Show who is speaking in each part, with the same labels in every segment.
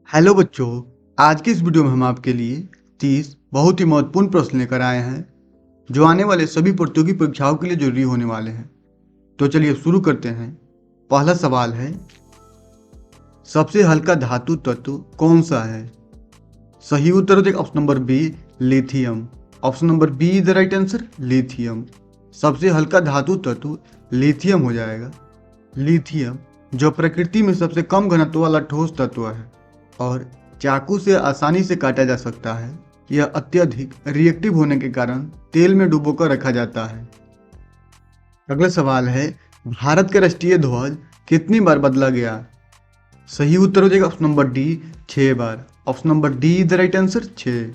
Speaker 1: Hello बच्चों। आज की इस वीडियो में हम आपके लिए 30 बहुत ही महत्वपूर्ण प्रश्न लेकर आए हैं जो आने वाले सभी प्रतियोगी परीक्षाओं के लिए जरूरी होने वाले हैं। तो चलिए शुरू करते हैं। पहला सवाल है, सबसे हल्का धातु तत्व कौन सा है? सही उत्तर हो जाएगा option number B, lithium. Option number B is the right answer, lithium. सबसे हल्का धातु तत्व लिथियम हो जाएगा। लिथियम जो प्रकृति में सबसे कम घनत्व वाला ठोस तत्व है और चाकू से आसानी से काटा जा सकता है। यह अत्यधिक रिएक्टिव होने के कारण तेल में डुबोकर रखा जाता है। अगला सवाल है, भारत का राष्ट्रीय ध्वज कितनी बार बदला गया? सही उत्तर हो जाएगा option number D, 6 bar. Option number D is the right answer, 6।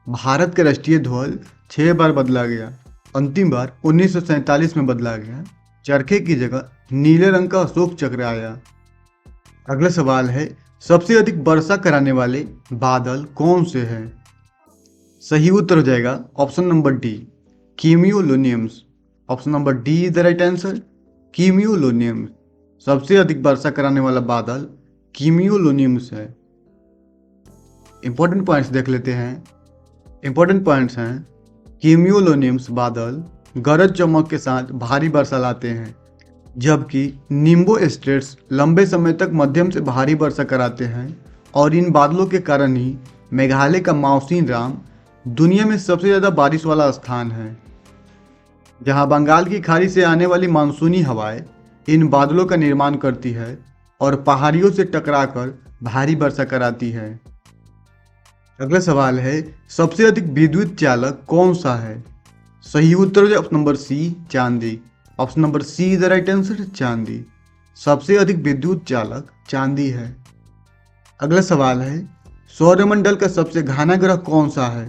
Speaker 1: Bharat का राष्ट्रीय ध्वज 6 बार बदला गया। अंतिम बार 1947 में बदला गया। चरखे की जगह नीले रंग का अशोक चक्र आया। अगला सवाल है, सबसे अधिक वर्षा कराने वाले बादल कौन से हैं? सही उत्तर हो जाएगा option number D, cumulonimbus. Option number D is the right answer, cumulonimbus. सबसे अधिक वर्षा कराने वाला बादल कीम्यूलोनियम्स है। इंपॉर्टेंट पॉइंट्स देख लेते हैं। इंपॉर्टेंट पॉइंट्स हैं, कीम्यूलोनियम्स बादल गरज चमक के साथ भारी वर्षा लाते हैं, जबकि निम्बो स्टेट्स लंबे समय तक मध्यम से भारी वर्षा कराते हैं। और इन बादलों के कारण ही मेघालय का माउसिनराम दुनिया में सबसे ज़्यादा बारिश वाला स्थान है। जहां बंगाल की खाड़ी से आने वाली मानसूनी हवाएं इन बादलों का निर्माण करती है और पहाड़ियों से टकराकर भारी वर्षा कराती है। अगला सवाल है, सबसे अधिक विद्युत चालक कौन सा है? सही उत्तर हो जाए ऑप्शन नंबर सी, चांदी। Option number C is the right answer, चांदी। सबसे अधिक विद्युत चालक चांदी है। अगला सवाल है, सौरमंडल का सबसे घना ग्रह कौन सा है?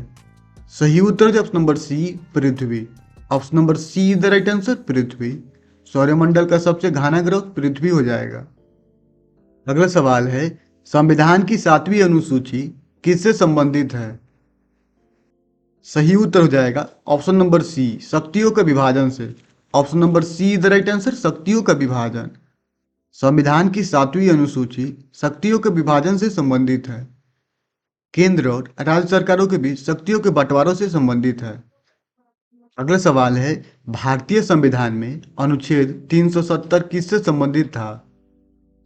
Speaker 1: सही उत्तर है ऑप्शन नंबर सी, पृथ्वी। Option number C is the right answer, पृथ्वी। सौरमंडल का सबसे घना ग्रह पृथ्वी हो जाएगा। अगला सवाल है, संविधान की 7वीं अनुसूची किससे संबंधित है? सही उत्तर हो जाएगा ऑप्शन नंबर सी, शक्तियों के विभाजन से। Option number C is the right answer, शक्तियों का विभाजन। संविधान की 7वीं अनुसूची शक्तियों के विभाजन से संबंधित है। केंद्र और राज्य सरकारों के बीच शक्तियों के बंटवारों से संबंधित है। अगला सवाल है, भारतीय संविधान में अनुच्छेद 370 किससे संबंधित था?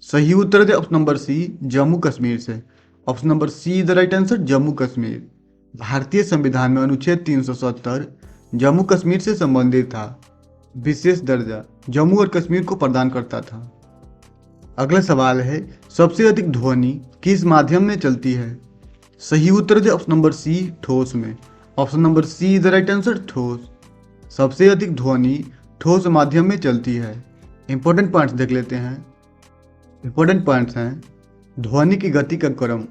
Speaker 1: सही उत्तर है option number C, Jammu Kashmir से। Option number C is the right answer, Jammu Kashmir. भारतीय संविधान में अनुच्छेद 370 जम्मू कश्मीर से संबंधित था। विशेष दर्जा जम्मू और कश्मीर को प्रदान करता था। अगला सवाल है, सबसे अधिक ध्वनि किस माध्यम में चलती है? सही उत्तर है ऑप्शन नंबर सी, ठोस में। Option number C is the right answer, ठोस। सबसे अधिक ध्वनि ठोस माध्यम में चलती है। इंपॉर्टेंट पॉइंट्स देख लेते हैं। इंपॉर्टेंट पॉइंट्स हैं, ध्वनि की गति का क्रम,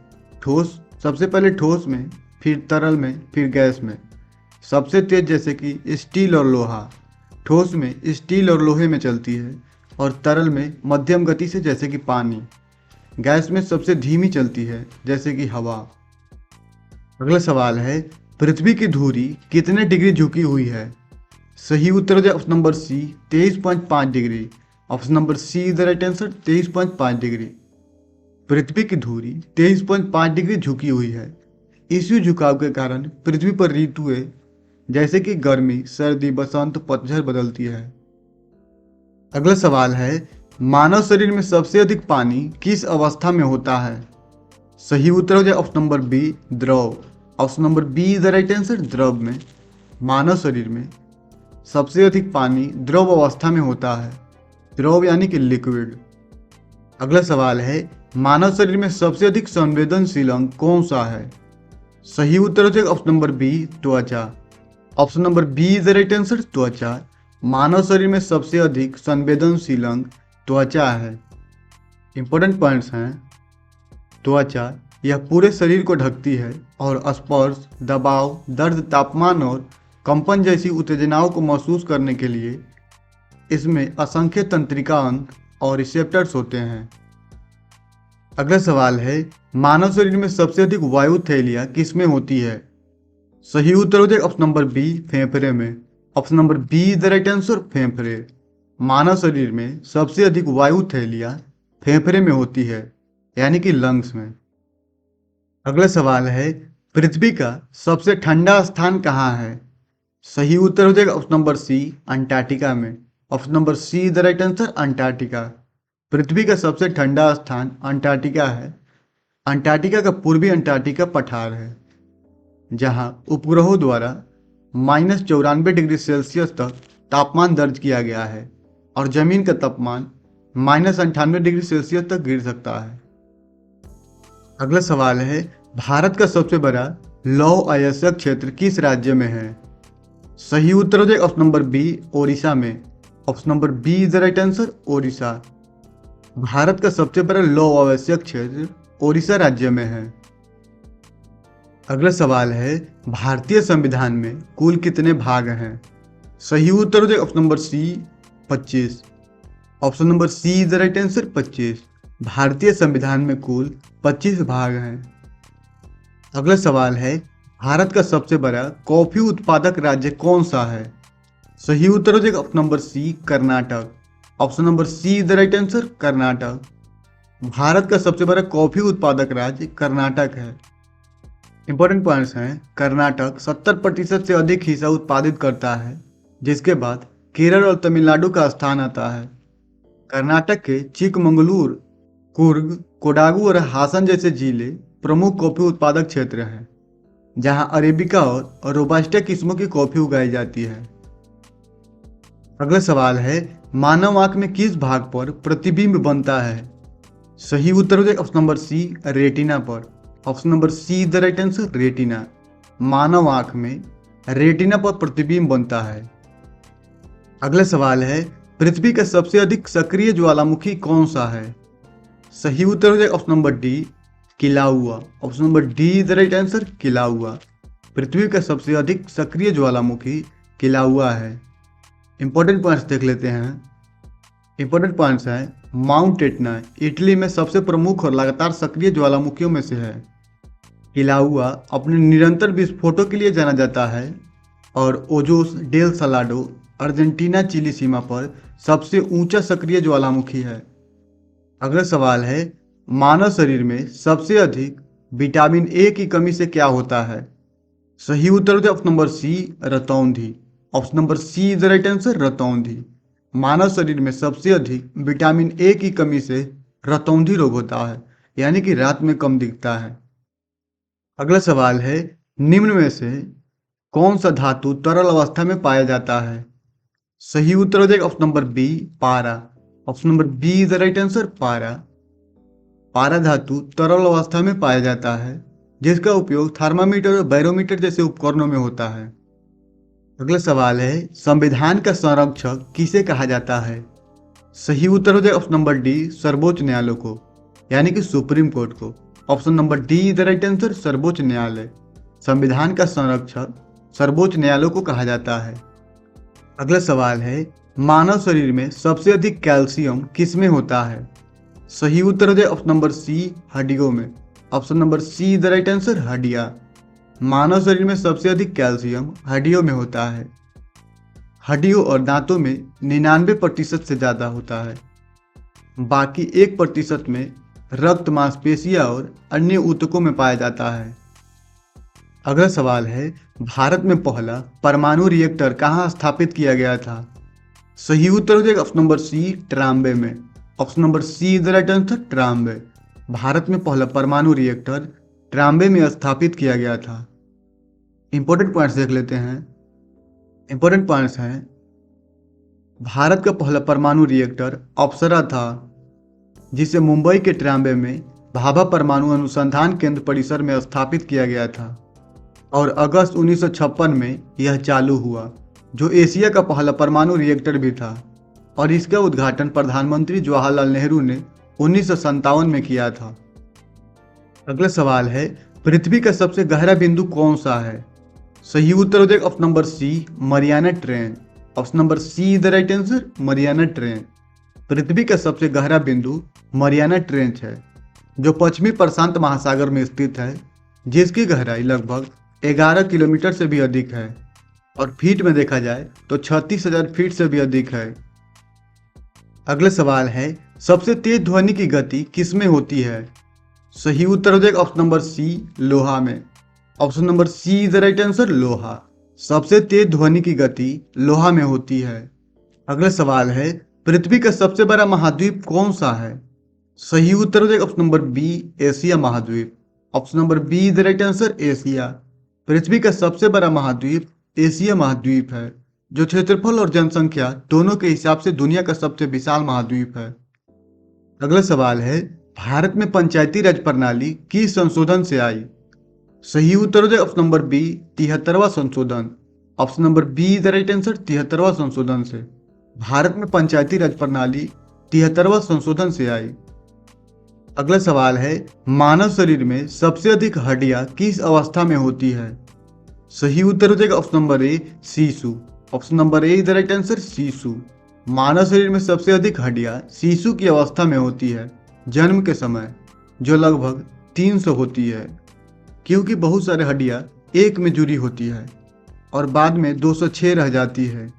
Speaker 1: ठोस सबसे पहले ठोस में, फिर तरल में, फिर गैस में। सबसे तेज जैसे कि स्टील और लोहा, ठोस में स्टील और लोहे में चलती है, और तरल में मध्यम गति से जैसे कि पानी। गैस में सबसे धीमी चलती है जैसे कि हवा। अगला सवाल है, पृथ्वी की धुरी कितने डिग्री झुकी हुई है? सही उत्तर है option number C, 23.5 degree. Option number C is the right answer, 23.5 degree. पृथ्वी की धुरी 23.5 डिग्री झुकी हुई है। इसी झुकाव के कारण पृथ्वी पर ऋतुएं जैसे कि गर्मी, सर्दी, बसंत, पतझड़ बदलती है। अगला सवाल है, मानव शरीर में सबसे अधिक पानी किस अवस्था में होता है? सही उत्तर हो जाए ऑप्शन नंबर बी, द्रव। Option number B is the right answer, द्रव में। मानव शरीर में सबसे अधिक पानी द्रव अवस्था में होता है। द्रव यानी कि लिक्विड। अगला सवाल है, मानव शरीर में सबसे अधिक संवेदनशील अंग कौन सा है? सही उत्तर हो जाएगा ऑप्शन नंबर बी, त्वचा। Option number B is the right answer, त्वचा। मानव शरीर में सबसे अधिक संवेदनशील अंग त्वचा है। इंपॉर्टेंट पॉइंट्स हैं, त्वचा यह पूरे शरीर को ढकती है और स्पर्श, दबाव, दर्द, तापमान और कंपन जैसी उत्तेजनाओं को महसूस करने के लिए इसमें असंख्य तंत्रिका अंग और रिसेप्टर्स होते हैं। अगला सवाल है, मानव शरीर में सबसे अधिक वायु थैलियाँ किसमें होती है? सही उत्तर हो जाएगा ऑप्शन नंबर बी, फेफड़े में। Option number B is the right answer, फेफड़े। मानव शरीर में सबसे अधिक वायु थैलियाँ फेफड़े में होती है, यानी कि लंग्स में। अगला सवाल है, पृथ्वी का सबसे ठंडा स्थान कहाँ है? सही उत्तर हो जाएगा ऑप्शन नंबर सी, अंटार्कटिका में। Option number C is the right answer, Antarctica. पृथ्वी का सबसे ठंडा स्थान अंटार्कटिका है। अंटार्कटिका का पूर्वी अंटार्कटिका पठार है, जहां उपग्रहों द्वारा -94 डिग्री सेल्सियस तक तापमान दर्ज किया गया है और जमीन का तापमान -98 डिग्री सेल्सियस तक गिर सकता है। अगला सवाल है, भारत का सबसे बड़ा लौह अयस्क क्षेत्र किस राज्य में है? सही उत्तर हो जाएगा ऑप्शन नंबर बी, ओडिशा में। Option number B is the right answer, Odisha. भारत का सबसे बड़ा लौह अयस्क क्षेत्र ओडिशा राज्य में है। अगला सवाल है, भारतीय संविधान में कुल कितने भाग हैं? सही उत्तर हो जाएगा option number C, 25। Option number C is the right answer, 25। भारतीय संविधान में कुल 25 भाग हैं। अगला सवाल है, भारत का सबसे बड़ा कॉफी उत्पादक राज्य कौन सा है? सही उत्तर हो जाएगा option number C, Karnataka. Option number C is the right answer, Karnataka. भारत का सबसे बड़ा कॉफी उत्पादक राज्य कर्नाटक है। इंपॉर्टेंट पॉइंट्स हैं, कर्नाटक 70% से अधिक हिस्सा उत्पादित करता है, जिसके बाद केरल और तमिलनाडु का स्थान आता है। कर्नाटक के चिकमंगलूर, कुर्ग, कोडागु और हासन जैसे जिले प्रमुख कॉफी उत्पादक क्षेत्र हैं, जहां अरेबिका और रोबास्टा किस्मों की कॉफी उगाई जाती है। अगला सवाल है, मानव आंख में किस भाग पर प्रतिबिंब बनता है? सही उत्तर हो जाएगा ऑप्शन नंबर सी, रेटिना पर। Option number C is the right answer, retina. मानव आंख में रेटिना पर प्रतिबिंब बनता है। अगला सवाल है, पृथ्वी का सबसे अधिक सक्रिय ज्वालामुखी कौन सा है? सही उत्तर हो जाएगा option number D, Kilauea. Option number D is the right answer, Kilauea. पृथ्वी का सबसे अधिक सक्रिय ज्वालामुखी किलाउआ है। इंपॉर्टेंट पॉइंट्स देख लेते हैं। इंपॉर्टेंट पॉइंट्स हैं, माउंट एटना इटली में सबसे प्रमुख और लगातार सक्रिय ज्वालामुखियों में से है। किलाउआ अपने निरंतर विस्फोटों के लिए जाना जाता है और Ojos del Salado Argentina Chile सीमा पर सबसे ऊंचा सक्रिय ज्वालामुखी है। अगला सवाल है, मानव शरीर में सबसे अधिक विटामिन ए की कमी से क्या होता है? सही उत्तर हो जाए ऑप्शन नंबर सी, रतौंधी। Option number C is the right answer, रतौंधी। मानव शरीर में सबसे अधिक विटामिन ए की कमी से रतौंधी रोग होता है, यानी कि रात में कम दिखता है। अगला सवाल है, निम्न में से कौन सा धातु तरल अवस्था में पाया जाता है? सही उत्तर हो जाएगा ऑप्शन नंबर बी, पारा। Option number B is the right answer, पारा। पारा धातु तरल अवस्था में पाया जाता है, जिसका उपयोग थर्मामीटर और बैरोमीटर जैसे उपकरणों में होता है। अगला सवाल है, संविधान का संरक्षक किसे कहा जाता है? सही उत्तर हो जाएगा ऑप्शन नंबर डी, सर्वोच्च न्यायालय को, यानी कि सुप्रीम कोर्ट को। Option number D is the right answer, सर्वोच्च न्यायालय। संविधान का संरक्षक सर्वोच्च न्यायालय को कहा जाता है। अगला सवाल है, मानव शरीर में सबसे अधिक कैल्शियम किस में होता है? सही उत्तर हो जाए ऑप्शन नंबर सी, हड्डियों में। Option number C is the right answer, हड्डियां। मानव शरीर में सबसे अधिक कैल्शियम हड्डियों में होता है। हड्डियों और दांतों में 99% से ज़्यादा होता है। बाकी 1% में रक्त, मांसपेशियां और अन्य ऊतकों में पाया जाता है। अगला सवाल है, भारत में पहला परमाणु रिएक्टर कहाँ स्थापित किया गया था? सही उत्तर हो जाएगा ऑप्शन नंबर सी, ट्राम्बे में। Option number C is the right answer, Trombay. Bharat में पहला परमाणु रिएक्टर ट्राम्बे में स्थापित किया गया था। इंपॉर्टेंट पॉइंट्स देख लेते हैं। इंपॉर्टेंट पॉइंट्स हैं, भारत का पहला परमाणु रिएक्टर अप्सरा था, जिसे मुंबई के ट्राम्बे में भाभा परमाणु अनुसंधान केंद्र परिसर में स्थापित किया गया था और अगस्त 1956 में यह चालू हुआ, जो एशिया का पहला परमाणु रिएक्टर भी था और इसका उद्घाटन प्रधानमंत्री जवाहरलाल नेहरू ने 1957 में किया था। अगला सवाल है, पृथ्वी का सबसे गहरा बिंदु कौन सा है? सही उत्तर हो जाएगा option number C, Mariana trench. Option number C is the right answer, Mariana trench. पृथ्वी का सबसे गहरा बिंदु मरियाना ट्रेंच है, जो पश्चिमी प्रशांत महासागर में स्थित है, जिसकी गहराई लगभग 11 किलोमीटर से भी अधिक है और फीट में देखा जाए तो 36,000 फीट से भी अधिक है। अगला सवाल है, सबसे तेज ध्वनि की गति किस में होती है? सही उत्तर हो जाएगा ऑप्शन नंबर सी, लोहा में। Option number C is the right answer, लोहा। सबसे तेज ध्वनि की गति लोहा में होती है। अगला सवाल है, पृथ्वी का सबसे बड़ा महाद्वीप कौन सा है? सही उत्तर हो जाएगा ऑप्शन नंबर बी, एशिया महाद्वीप। Option number B is the right answer, Asia. पृथ्वी का सबसे बड़ा महाद्वीप एशिया महाद्वीप है, जो क्षेत्रफल और जनसंख्या दोनों के हिसाब से दुनिया का सबसे विशाल महाद्वीप है। अगला सवाल है, भारत में पंचायती राज प्रणाली किस संशोधन से आई? सही उत्तर हो जाएगा ऑप्शन नंबर बी, 73वां संशोधन। Option number B is the right answer, 73वां संशोधन से। भारत में पंचायती राज प्रणाली 73वां संशोधन से आई। अगला सवाल है, मानव शरीर में सबसे अधिक हड्डियां किस अवस्था में होती है? सही उत्तर हो जाएगा ऑप्शन नंबर ए, शिशु। Option number A is the right answer, शिशु। मानव शरीर में सबसे अधिक हड्डियां शिशु की अवस्था में होती है, जन्म के समय, जो लगभग 300 होती है, क्योंकि बहुत सारे हड्डियां एक में जुड़ी होती है और बाद में 206 रह जाती है।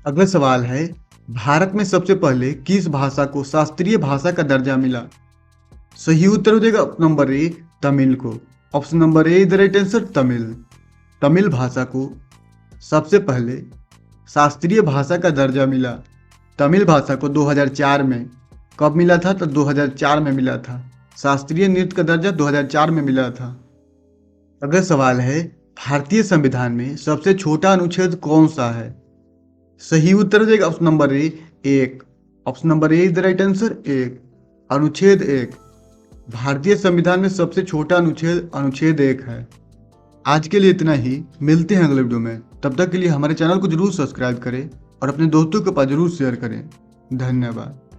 Speaker 1: अगला सवाल है, भारत में सबसे पहले किस भाषा को शास्त्रीय भाषा का दर्जा मिला? सही उत्तर हो जाएगा ऑप्शन नंबर ए, तमिल को। Option number A is the right answer, Tamil. Tamil भाषा को सबसे पहले शास्त्रीय भाषा का दर्जा मिला। तमिल भाषा को 2004 में, कब मिला था? तो 2004 में मिला था। शास्त्रीय नृत्य का दर्जा 2004 में मिला था। अगला सवाल है, भारतीय संविधान में सबसे छोटा अनुच्छेद कौन सा है? सही उत्तर हो जाएगा option number A, 1। Option number A is the right answer, 1। अनुच्छेद 1। भारतीय संविधान में सबसे छोटा अनुच्छेद अनुच्छेद 1 है। आज के लिए इतना ही, मिलते हैं अगले वीडियो में। तब तक के लिए हमारे चैनल को जरूर सब्सक्राइब करें और अपने दोस्तों के पास जरूर शेयर करें। धन्यवाद।